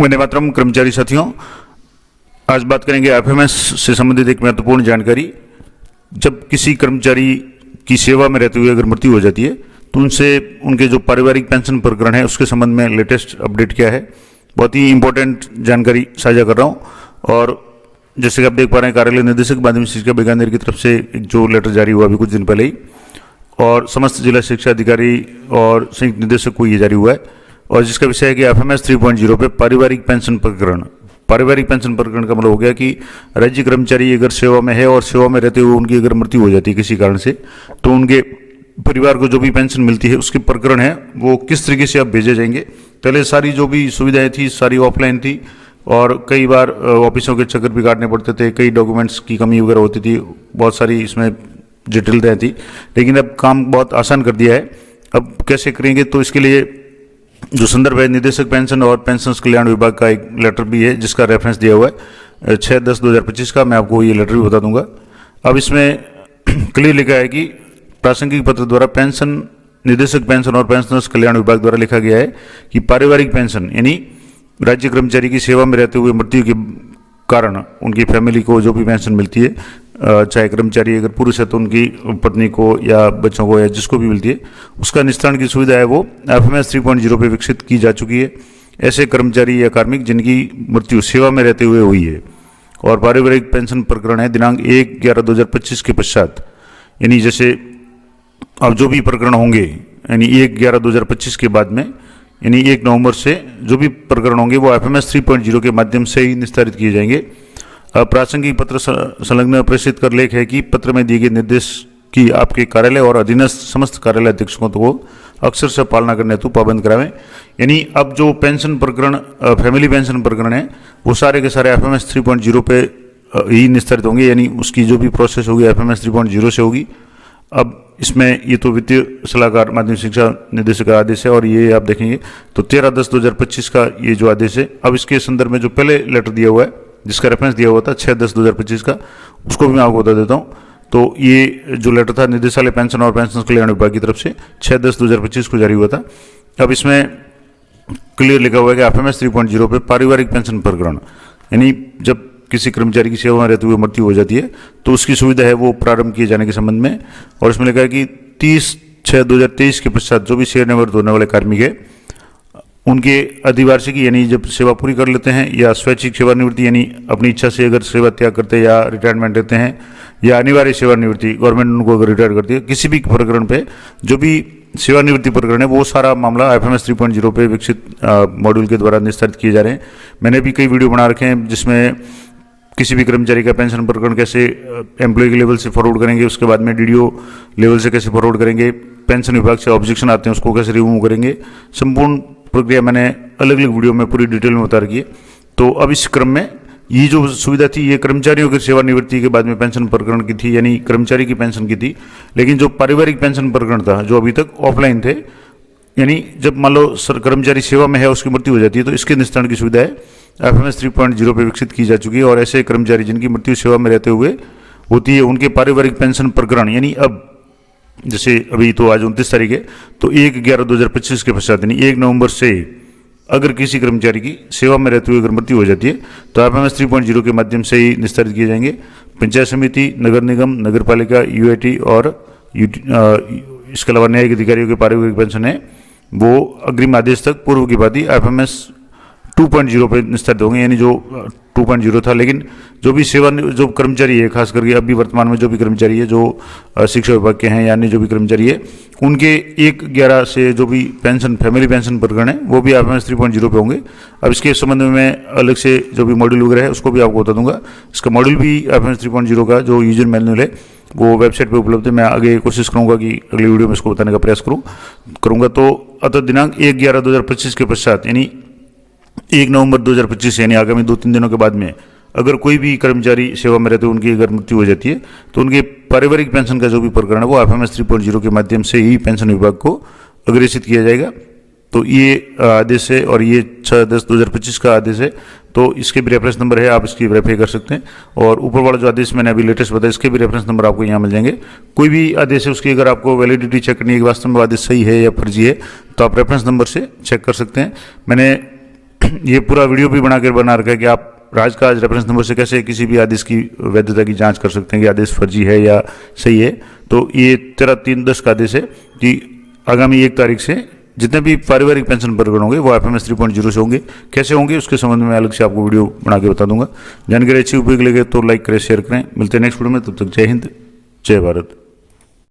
वंदे मातरम। कर्मचारी साथियों, आज बात करेंगे एफएमएस से संबंधित एक महत्वपूर्ण जानकारी। जब किसी कर्मचारी की सेवा में रहते हुए अगर मृत्यु हो जाती है तो उनसे उनके जो पारिवारिक पेंशन प्रकरण है उसके संबंध में लेटेस्ट अपडेट क्या है, बहुत ही इंपॉर्टेंट जानकारी साझा कर रहा हूं। और जैसे कि आप देख पा रहे हैं, कार्यालय निदेशक माध्यमिक शिक्षा बीकानेर की तरफ से एक जो लेटर जारी हुआ अभी कुछ दिन पहले ही, और समस्त जिला शिक्षा अधिकारी और संयुक्त निदेशक को ये जारी हुआ है, और जिसका विषय है कि एफएमएस 3.0 पे पारिवारिक पेंशन प्रकरण। पारिवारिक पेंशन प्रकरण का मतलब हो गया कि राज्य कर्मचारी अगर सेवा में है और सेवा में रहते हुए उनकी अगर मृत्यु हो जाती है किसी कारण से, तो उनके परिवार को जो भी पेंशन मिलती है उसके प्रकरण है वो किस तरीके से अब भेजे जाएंगे। पहले सारी जो भी सुविधाएं थी सारी ऑफलाइन थी और कई बार ऑफिसों के चक्कर भी काटने पड़ते थे, कई डॉक्यूमेंट्स की कमी वगैरह होती थी, बहुत सारी इसमें जटिलताएं थी। लेकिन अब काम बहुत आसान कर दिया है। अब कैसे करेंगे, तो इसके लिए जो संदर्भ है निदेशक पेंशन और पेंशन कल्याण विभाग का एक लेटर भी है जिसका रेफरेंस दिया हुआ है 6/10/2025 का। मैं आपको ये लेटर भी बता दूंगा। अब इसमें क्लियर लिखा है कि प्रासंगिक पत्र द्वारा पेंशन निदेशक पेंशन और पेंशनर्स कल्याण विभाग द्वारा लिखा गया है कि पारिवारिक पेंशन यानी राज्य कर्मचारी की सेवा में रहते हुए मृत्यु के कारण उनकी फैमिली को जो भी पेंशन मिलती है, चाहे कर्मचारी अगर पुरुष है तो उनकी पत्नी को या बच्चों को या जिसको भी मिलती है, उसका निस्तारण की सुविधा है वो एफएमएस 3.0 पे विकसित की जा चुकी है। ऐसे कर्मचारी या कार्मिक जिनकी मृत्यु सेवा में रहते हुए हुई है और पारिवारिक पेंशन प्रकरण है दिनांक 1/11/2025 के पश्चात, यानी जैसे अब जो भी प्रकरण होंगे यानी 1/11/2025 के बाद में, यानी 1 नवंबर से जो भी प्रकरण होंगे वो एफएमएस 3.0 के माध्यम से ही निस्तारित किए जाएंगे। प्रासंगिक पत्र संलग्न प्रेषित कर लेख है कि पत्र में दिए गए निर्देश की आपके कार्यालय और अधीनस्थ समस्त कार्यालय अधीक्षकों को अक्सर से पालना करने हेतु पाबंद करावें। यानी अब जो पेंशन प्रकरण फैमिली पेंशन प्रकरण है वो सारे के सारे एफएमएस 3.0 पे ही निस्तारित होंगे, यानी उसकी जो भी प्रोसेस होगी एफएमएस 3.0 से होगी। अब इसमें ये तो वित्तीय सलाहकार माध्यमिक शिक्षा निदेशक का आदेश है और ये आप देखेंगे तो 13/10/2025 का ये जो आदेश है। अब इसके संदर्भ में जो पहले लेटर दिया हुआ है जिसका रेफरेंस दिया हुआ था 6/10/2025 का, उसको भी मैं आपको बता देता हूँ। तो ये जो लेटर था निदेशालय पेंशन और पेंशन कल्याण विभाग की तरफ से 6/10/2025 को जारी हुआ था। अब इसमें क्लियर लिखा हुआ है कि एफएमएस 3.0 पे पारिवारिक पेंशन प्रकरण, यानी जब किसी कर्मचारी की सेवा में रहते हुए मृत्यु हो जाती है तो उसकी सुविधा है वो प्रारंभ किए जाने के संबंध में। और इसमें लिखा है कि 30/6/2023 के पश्चात जो भी सेवानिवृत्त होने वाले कार्मिक है उनके अधिवार्षिकी यानी जब सेवा पूरी कर लेते हैं या स्वैच्छिक सेवानिवृत्ति यानी अपनी इच्छा से अगर सेवा त्याग करते हैं या रिटायरमेंट लेते हैं या अनिवार्य सेवानिवृत्ति गवर्नमेंट उनको अगर रिटायर करती है, किसी भी प्रकरण पे जो भी सेवानिवृत्ति प्रकरण है वो सारा मामला एफएमएस 3.0 पे विकसित मॉड्यूल के द्वारा निस्तारित किए जा रहे हैं। मैंने भी कई वीडियो बना रखे हैं जिसमें किसी भी कर्मचारी का पेंशन प्रकरण कैसे एम्प्लॉय के लेवल से फॉरवर्ड करेंगे, उसके बाद में डीडीओ लेवल से कैसे फॉरवर्ड करेंगे, पेंशन विभाग से ऑब्जेक्शन आते हैं उसको कैसे रिमूव करेंगे, संपूर्ण प्रक्रिया मैंने अलग अलग वीडियो में पूरी डिटेल में बता रखी है। तो अब इस क्रम में ये जो सुविधा थी ये कर्मचारियों की सेवानिवृत्ति के बाद में पेंशन प्रकरण की थी, यानी कर्मचारी की पेंशन की थी। लेकिन जो पारिवारिक पेंशन प्रकरण था जो अभी तक ऑफलाइन थे, यानी जब मान लो कर्मचारी सेवा में है उसकी मृत्यु हो जाती है तो इसके निस्तारण की सुविधा है एफएमएस 3.0 पे विकसित की जा चुकी है। और ऐसे कर्मचारी जिनकी मृत्यु सेवा में रहते हुए होती है उनके पारिवारिक पेंशन प्रकरण, यानी अब जैसे अभी तो आज 29 तारीख है तो 1/11/2025 के पश्चात यानी 1 नवंबर से अगर किसी कर्मचारी की सेवा में रहते हुए अगर मृत्यु हो जाती है तो एफएमएस 3.0 के माध्यम से ही निस्तारित किए जाएंगे। पंचायत समिति, नगर निगम, नगर पालिका, यूआईटी और इसके अलावा न्यायिक अधिकारियों के पारिवारिक पेंशन है वो अग्रिम आदेश तक पूर्व की भांति एफएमएस 2.0 पे निस्तारित होंगे, यानी जो 2.0 था। लेकिन जो भी जो कर्मचारी है खास करके अभी वर्तमान में जो भी कर्मचारी है जो शिक्षा विभाग के हैं या अन्य जो भी कर्मचारी है उनके 1/11 से जो भी पेंशन फैमिली पेंशन प्रकरण है वो भी एफएमएस 3.0 पे होंगे। अब इसके संबंध में मैं अलग से जो भी मॉड्यूल वगैरह है उसको भी आपको बता दूंगा। इसका मॉड्यूल भी एफएमएस 3.0 का जो यूजर मैनुअल है वो वेबसाइट पे उपलब्ध है। मैं आगे कोशिश करूंगा कि अगली वीडियो में इसको बताने का प्रयास करूंगा। तो अतः दिनांक 1/11/2025 के पश्चात यानी 1 नवंबर 2025 यानी आगामी 2-3 दिनों के बाद में अगर कोई भी कर्मचारी सेवा में रहते उनकी अगर मृत्यु हो जाती है तो उनके पारिवारिक पेंशन का जो भी प्रकरण है वो एफएमएस 3.0 के माध्यम से ही पेंशन विभाग को अग्रेसित किया जाएगा। तो ये आदेश है और ये 6/10/2025 का आदेश है। तो इसके भी रेफरेंस नंबर है, आप इसकी वेरीफाई कर सकते हैं। और ऊपर वाला जो आदेश मैंने अभी लेटेस्ट बताया इसके भी रेफरेंस नंबर आपको यहाँ मिल जाएंगे। कोई भी आदेश है उसकी अगर आपको वैलिडिटी चेक करनी है कि वास्तव में आदेश सही है या फर्जी है तो आप रेफरेंस नंबर से चेक कर सकते हैं। मैंने ये पूरा वीडियो भी बना रखा है कि आप राज का आज रेफरेंस नंबर से कैसे किसी भी आदेश की वैधता की जांच कर सकते हैं कि आदेश फर्जी है या सही है। तो ये 13/3/10 का आदेश है कि आगामी 1 तारीख से जितने भी पारिवारिक पेंशन प्रकरण होंगे वो FMS 3.0 से होंगे। कैसे होंगे उसके संबंध में अलग से आपको वीडियो बना के बता दूंगा। जानकारी अच्छी उपयोगी लगे तो लाइक करें, शेयर करें। मिलते हैं नेक्स्ट वीडियो में, तब तक जय हिंद, जय भारत।